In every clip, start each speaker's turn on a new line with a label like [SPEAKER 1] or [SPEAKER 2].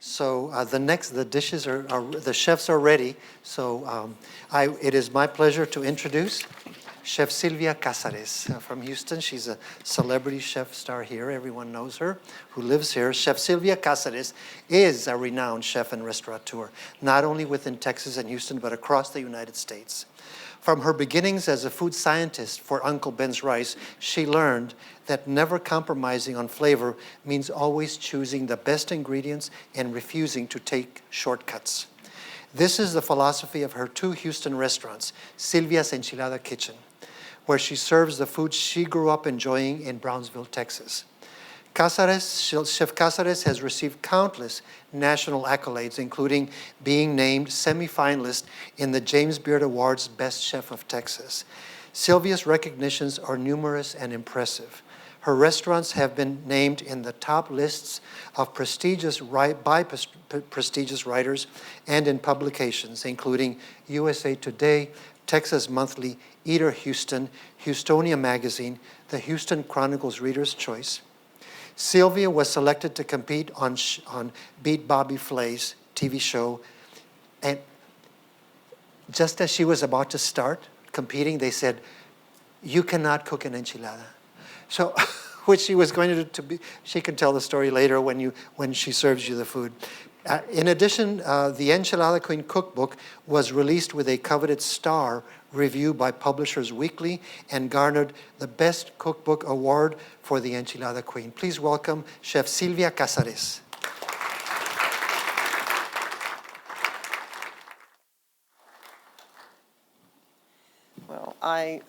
[SPEAKER 1] So the dishes the chefs are ready. So it is my pleasure to introduce Chef Silvia Casares from Houston. She's a celebrity chef star here. Everyone knows her, who lives here. Chef Silvia Casares is a renowned chef and restaurateur, not only within Texas and Houston, but across the United States. From her beginnings as a food scientist for Uncle Ben's Rice, she learned that never compromising on flavor means always choosing the best ingredients and refusing to take shortcuts. This is the philosophy of her 2 Houston restaurants, Silvia's Enchilada Kitchen, where she serves the food she grew up enjoying in Brownsville, Texas. Chef Casares has received countless national accolades, including being named semi-finalist in the James Beard Awards Best Chef of Texas. Silvia's recognitions are numerous and impressive. Her restaurants have been named in the top lists of prestigious writers and in publications, including USA Today, Texas Monthly, Eater Houston, Houstonia Magazine, the Houston Chronicle's Reader's Choice. Silvia was selected to compete on Beat Bobby Flay's TV show, and just as she was about to start competing, they said, "You cannot cook an enchilada." So, which she was going to be, she can tell the story later when she serves you the food. In addition, the Enchilada Queen cookbook was released with a coveted star review by Publishers Weekly and garnered the Best Cookbook Award for the Enchilada Queen. Please welcome Chef Silvia Casares.
[SPEAKER 2] Well, I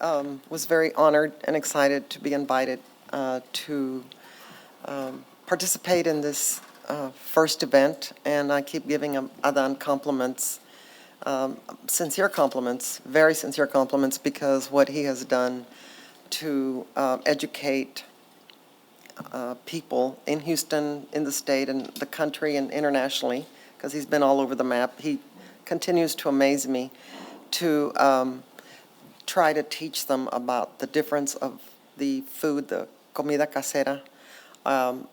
[SPEAKER 2] was very honored and excited to be invited to participate in this first event, and I keep giving Adan compliments, sincere compliments, very sincere compliments, because what he has done to educate people in Houston, in the state, and the country, and internationally, because he's been all over the map. He continues to amaze me to try to teach them about the difference of the food, the comida casera,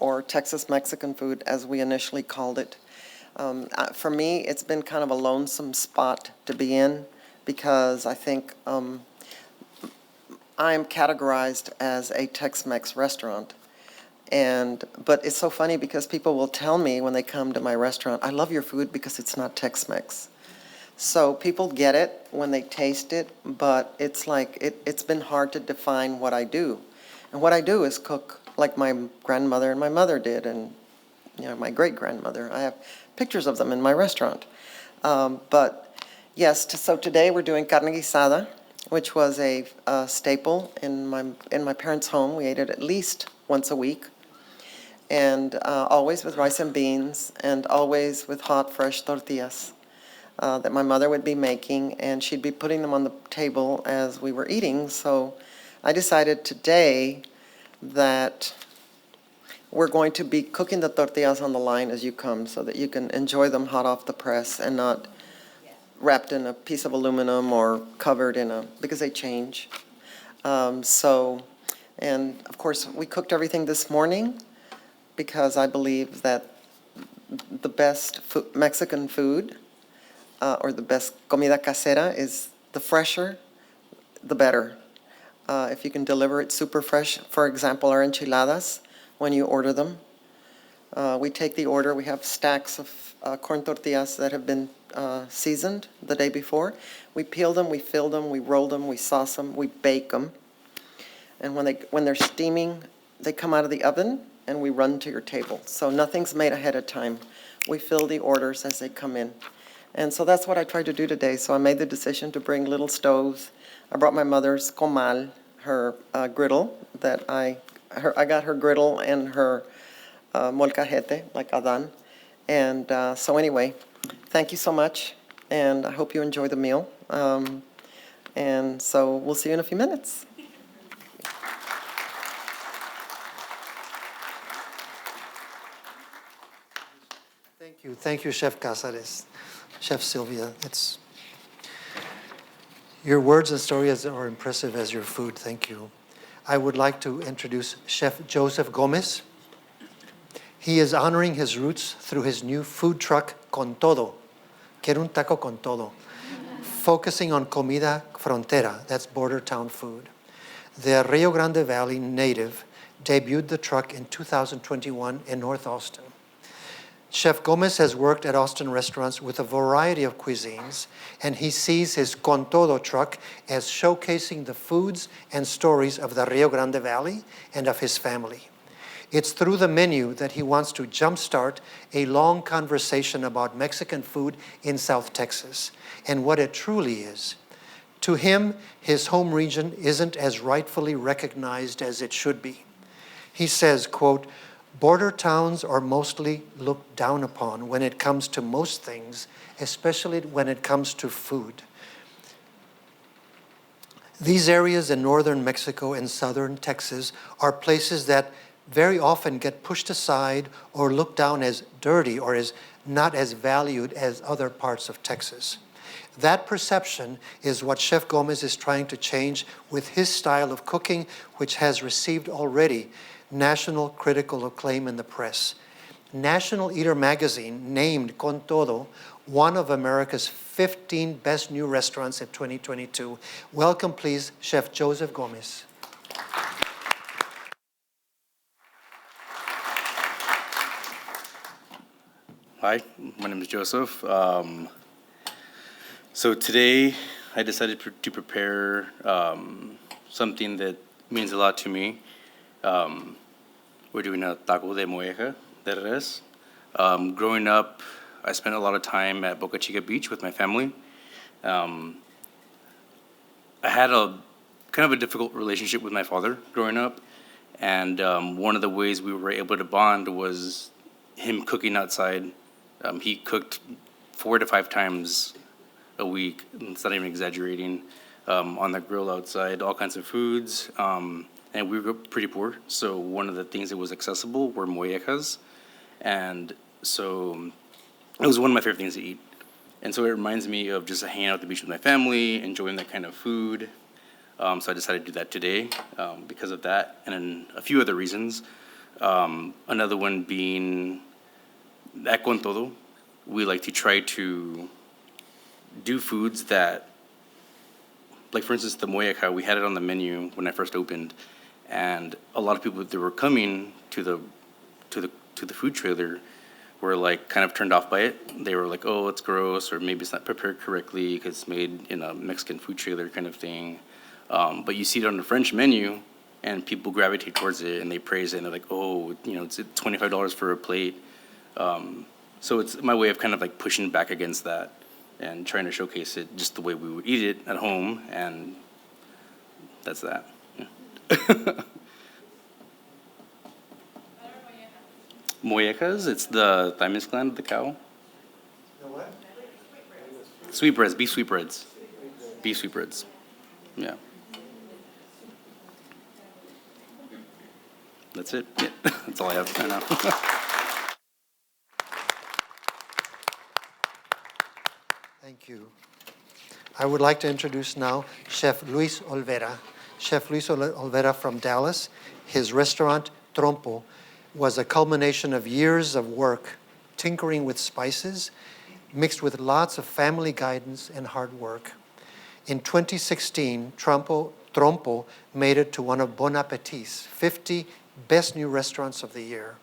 [SPEAKER 2] or Texas Mexican food, as we initially called it. For me, it's been kind of a lonesome spot to be in, because I think I am categorized as a Tex-Mex restaurant. But it's so funny because people will tell me when they come to my restaurant, "I love your food because it's not Tex-Mex." So people get it when they taste it, but it's like it's been hard to define what I do. And what I do is cook like my grandmother and my mother did, and my great-grandmother. I have pictures of them in my restaurant. But yes, so today we're doing carne guisada, which was a staple in my parents' home. We ate it at least once a week, and always with rice and beans, and always with hot, fresh tortillas that my mother would be making, and she'd be putting them on the table as we were eating. So I decided today that we're going to be cooking the tortillas on the line as you come, so that you can enjoy them hot off the press and not wrapped in a piece of aluminum or covered because they change. And of course, we cooked everything this morning because I believe that the best Mexican food, or the best comida casera, is the fresher, the better. If you can deliver it super fresh, for example, our enchiladas, when you order them, we take the order. We have stacks of corn tortillas that have been seasoned the day before. We peel them, we fill them, we roll them, we sauce them, we bake them. And when they're steaming, they come out of the oven and we run to your table. So nothing's made ahead of time. We fill the orders as they come in. And so that's what I tried to do today. So I made the decision to bring little stoves. I brought my mother's comal, her griddle that I got her griddle and her molcajete, like Adan. And so anyway, thank you so much, and I hope you enjoy the meal. And so we'll see you in a few minutes.
[SPEAKER 1] Thank you, Chef Casares, Chef Silvia. Your words and stories are impressive as your food. Thank you. I would like to introduce Chef Joseph Gomez. He is honoring his roots through his new food truck, Con Todo. Quiero un taco con todo. Focusing on comida frontera, that's border town food. The Rio Grande Valley native debuted the truck in 2021 in North Austin. Chef Gomez has worked at Austin restaurants with a variety of cuisines, and he sees his Con Todo truck as showcasing the foods and stories of the Rio Grande Valley and of his family. It's through the menu that he wants to jumpstart a long conversation about Mexican food in South Texas and what it truly is. To him, his home region isn't as rightfully recognized as it should be. He says, quote, border towns are mostly looked down upon when it comes to most things, especially when it comes to food. These areas in northern Mexico and southern Texas are places that very often get pushed aside or looked down as dirty or as not as valued as other parts of Texas. That perception is what Chef Gomez is trying to change with his style of cooking, which has received already national critical acclaim in the press. National Eater magazine named Con Todo one of America's 15 best new restaurants of 2022. Welcome, please, Chef Joseph Gomez.
[SPEAKER 3] Hi, my name is Joseph. So today I decided to prepare something that means a lot to me. We're doing a taco de moeja de res. Growing up, I spent a lot of time at Boca Chica Beach with my family. I had a kind of a difficult relationship with my father growing up, and one of the ways we were able to bond was him cooking outside. He cooked 4 to 5 times a week, it's not even exaggerating, on the grill outside, all kinds of foods. And we were pretty poor, so one of the things that was accessible were mollejas. And so it was one of my favorite things to eat. And so it reminds me of just hanging out at the beach with my family, enjoying that kind of food. So I decided to do that today because of that, and then a few other reasons. Another one being at Con Todo, we like to try to do foods that, like for instance, the molleja, we had it on the menu when I first opened, and a lot of people that were coming to the food trailer were like kind of turned off by it. They were like, "Oh, it's gross," or maybe it's not prepared correctly because it's made in a Mexican food trailer kind of thing. But you see it on the French menu, and people gravitate towards it and they praise it, and they're like, "Oh, it's $25 for a plate." So it's my way of kind of like pushing back against that and trying to showcase it just the way we would eat it at home, and that's that. Yeah. Mollejas, it's the thymus gland of the cow.
[SPEAKER 1] The what?
[SPEAKER 3] Sweetbreads, beef sweetbreads. Beef sweetbreads. Yeah. That's it. Yeah. That's all I have right now.
[SPEAKER 1] Thank you. I would like to introduce now Chef Luis Olvera. Chef Luis Olvera from Dallas. His restaurant, Trompo, was a culmination of years of work tinkering with spices, mixed with lots of family guidance and hard work. In 2016, Trompo made it to one of Bon Appetit's 50 best new restaurants of the year.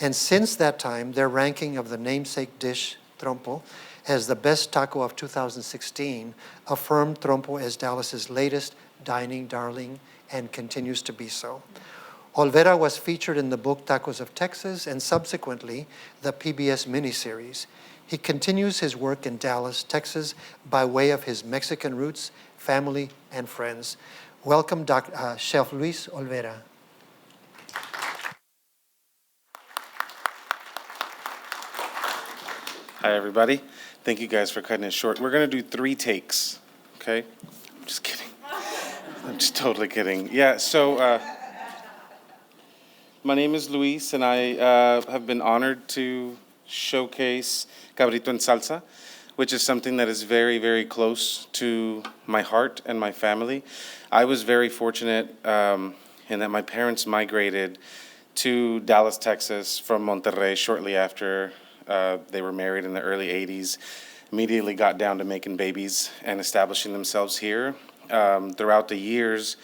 [SPEAKER 1] And since that time, their ranking of the namesake dish, Trompo, as the best taco of 2016, affirmed Trompo as Dallas's latest dining darling and continues to be so. Olvera was featured in the book Tacos of Texas and subsequently the PBS miniseries. He continues his work in Dallas, Texas by way of his Mexican roots, family, and friends. Welcome, Chef Luis Olvera.
[SPEAKER 4] Hi, everybody. Thank you guys for cutting it short. We're going to do 3 takes, okay? I'm just kidding. I'm just totally kidding. Yeah, so my name is Luis, and I have been honored to showcase cabrito en salsa, which is something that is very, very close to my heart and my family. I was very fortunate in that my parents migrated to Dallas, Texas from Monterrey shortly after they were married in the early 80s. Immediately got down to making babies and establishing themselves here. Throughout the years,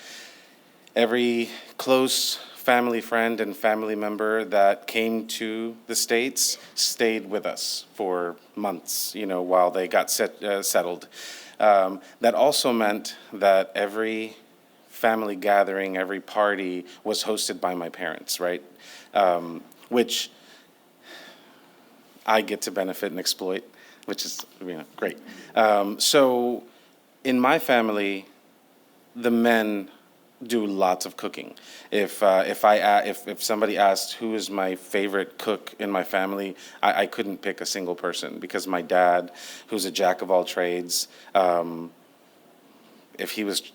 [SPEAKER 4] every close family friend and family member that came to the States stayed with us for months, while they got settled. That also meant that every family gathering, every party was hosted by my parents, right? Which I get to benefit and exploit, which is great. So in my family, the men do lots of cooking. If somebody asked who is my favorite cook in my family, I couldn't pick a single person, because my dad, who's a jack of all trades, if he was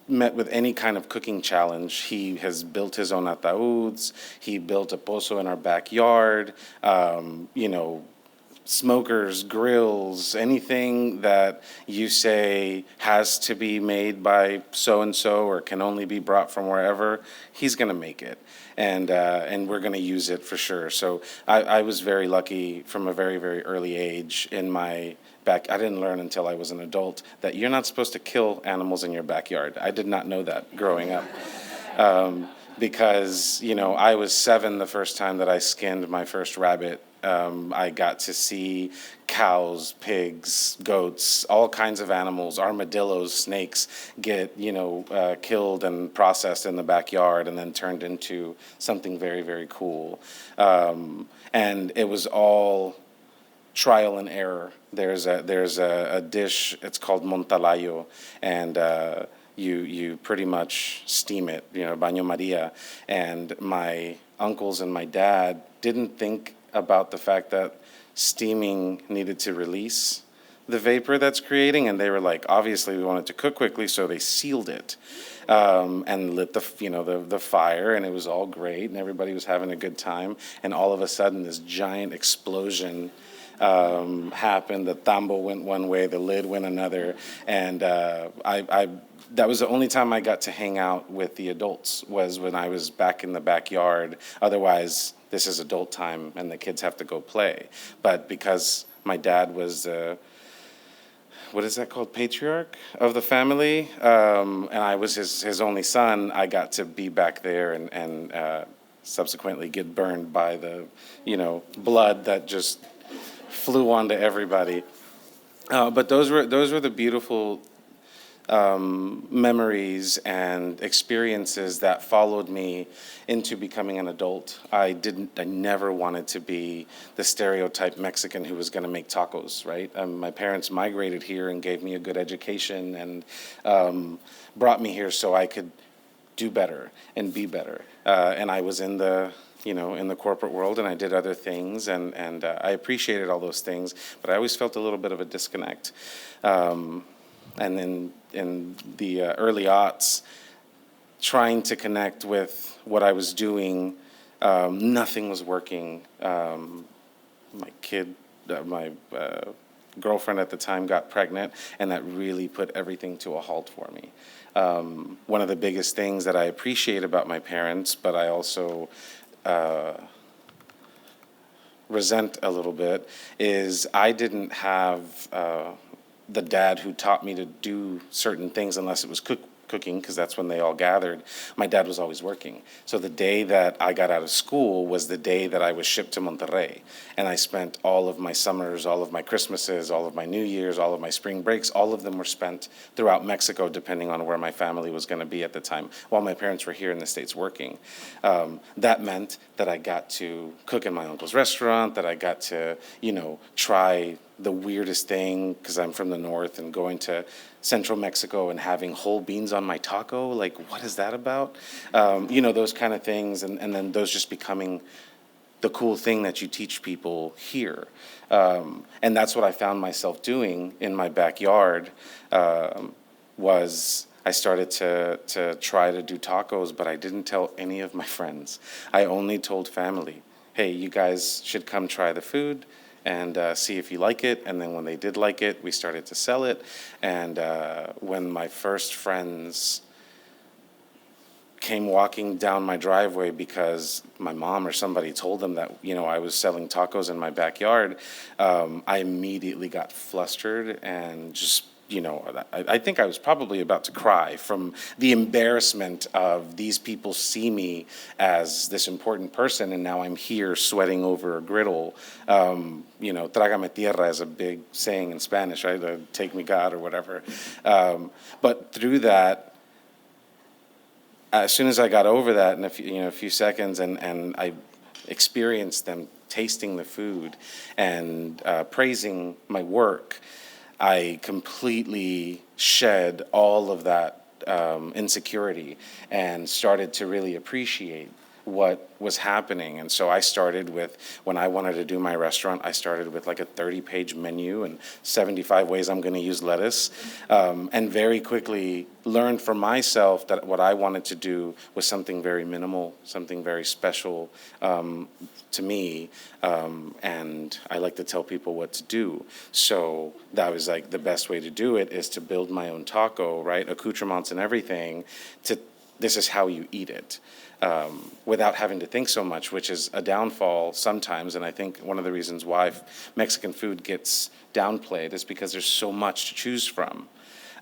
[SPEAKER 4] met with any kind of cooking challenge, he has built his own ataúds. He built a pozo in our backyard. Smokers, grills, anything that you say has to be made by so-and-so or can only be brought from wherever, he's going to make it. And we're going to use it for sure. So I was very lucky from a very, very early age in my back. I didn't learn until I was an adult that you're not supposed to kill animals in your backyard. I did not know that growing up. Because, I was 7 the first time that I skinned my first rabbit. I got to see cows, pigs, goats, all kinds of animals, armadillos, snakes get, killed and processed in the backyard and then turned into something very, very cool. And it was all trial and error. There's a dish, it's called montalayo, and you pretty much steam it, baño Maria. And my uncles and my dad didn't think about the fact that steaming needed to release the vapor that's creating, and they were like, obviously we want it to cook quickly, so they sealed it and lit the fire, and it was all great, and everybody was having a good time. And all of a sudden, this giant explosion happened. The tambo went one way, the lid went another, and that was the only time I got to hang out with the adults, was when I was back in the backyard. Otherwise, this is adult time and the kids have to go play. But because my dad was what is that called, patriarch of the family, and I was his only son, I got to be back there and subsequently get burned by the blood that just flew onto everybody. But those were the beautiful memories and experiences that followed me into becoming an adult. I never wanted to be the stereotype Mexican who was going to make tacos, right? My parents migrated here and gave me a good education and brought me here so I could do better and be better. And I was in the corporate world, and I did other things, and I appreciated all those things, but I always felt a little bit of a disconnect. And then in the early aughts, trying to connect with what I was doing, nothing was working. My girlfriend at the time got pregnant, and that really put everything to a halt for me. One of the biggest things that I appreciate about my parents, but I also resent a little bit, is I didn't have the dad who taught me to do certain things unless it was cooking, because that's when they all gathered. My dad was always working. So the day that I got out of school was the day that I was shipped to Monterrey. And I spent all of my summers, all of my Christmases, all of my New Year's, all of my spring breaks, all of them were spent throughout Mexico, depending on where my family was going to be at the time, while my parents were here in the States working. That meant that I got to cook in my uncle's restaurant, that I got to, try the weirdest thing, because I'm from the north, and going to central Mexico and having whole beans on my taco, like, what is that about? Those kind of things, and then those just becoming the cool thing that you teach people here. And that's what I found myself doing in my backyard, was I started to try to do tacos, but I didn't tell any of my friends. I only told family, hey, you guys should come try the food and see if you like it. And then when they did like it, we started to sell it. And when my first friends came walking down my driveway because my mom or somebody told them that, I was selling tacos in my backyard, I immediately got flustered and just, I think I was probably about to cry from the embarrassment of these people see me as this important person, and now I'm here sweating over a griddle. Trágame tierra is a big saying in Spanish, right? Take me God or whatever. But through that, as soon as I got over that in a few seconds, and I experienced them tasting the food and praising my work, I completely shed all of that insecurity and started to really appreciate what was happening. And so I started with, when I wanted to do my restaurant, I started with like a 30-page menu and 75 ways I'm going to use lettuce, and very quickly learned for myself that what I wanted to do was something very minimal, something very special to me, and I like to tell people what to do. So that was like the best way to do it, is to build my own taco, right? Accoutrements and everything. This is how you eat it. Without having to think so much, which is a downfall sometimes. And I think one of the reasons why Mexican food gets downplayed is because there's so much to choose from,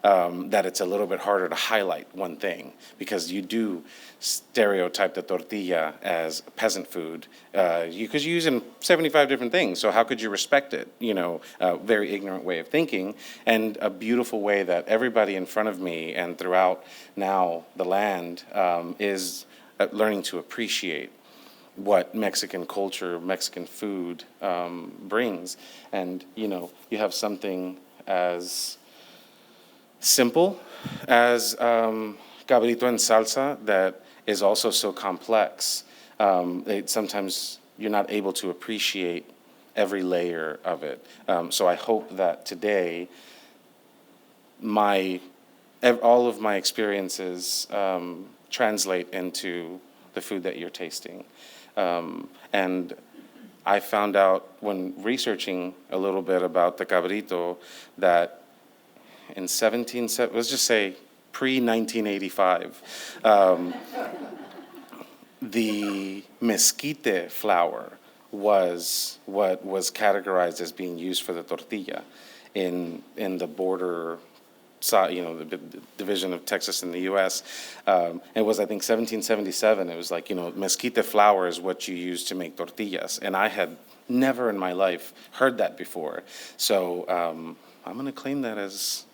[SPEAKER 4] that it's a little bit harder to highlight one thing, because you do stereotype the tortilla as peasant food, because you use it in 75 different things. So how could you respect it? A very ignorant way of thinking, and a beautiful way that everybody in front of me and throughout now the land is learning to appreciate what Mexican culture, Mexican food brings. And, you have something as simple as cabrito en salsa that is also so complex. Sometimes you're not able to appreciate every layer of it. So I hope that today all of my experiences translate into the food that you're tasting. And I found out when researching a little bit about the cabrito that in let's just say pre-1985, the mesquite flour was what was categorized as being used for the tortilla in the border, the division of Texas in the U.S. It was, I think, 1777. It was like, mesquite flour is what you use to make tortillas. And I had never in my life heard that before. So I'm going to claim that as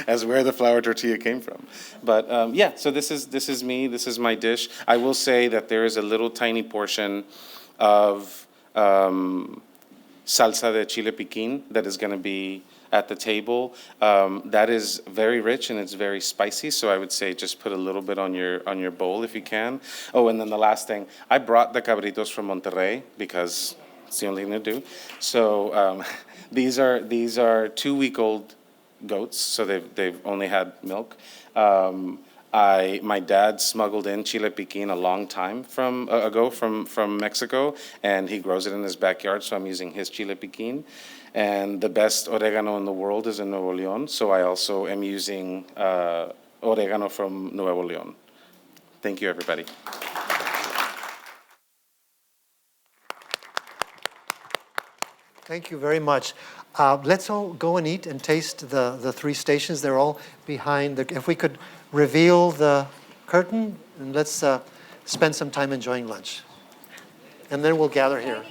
[SPEAKER 4] as where the flour tortilla came from. But so this is me. This is my dish. I will say that there is a little tiny portion of salsa de chile piquin that is going to be at the table. That is very rich and it's very spicy, so I would say just put a little bit on your bowl if you can. Oh, and then the last thing, I brought the cabritos from Monterrey because it's the only thing to do. So these are 2-week-old goats, so they've only had milk. My dad smuggled in chile piquin a long time ago from Mexico, and he grows it in his backyard, so I'm using his chile piquin. And the best oregano in the world is in Nuevo León, so I also am using oregano from Nuevo León. Thank you, everybody.
[SPEAKER 1] Thank you very much. Let's all go and eat and taste the 3 stations. They're all behind. If we could reveal the curtain, and let's spend some time enjoying lunch. And then we'll gather here.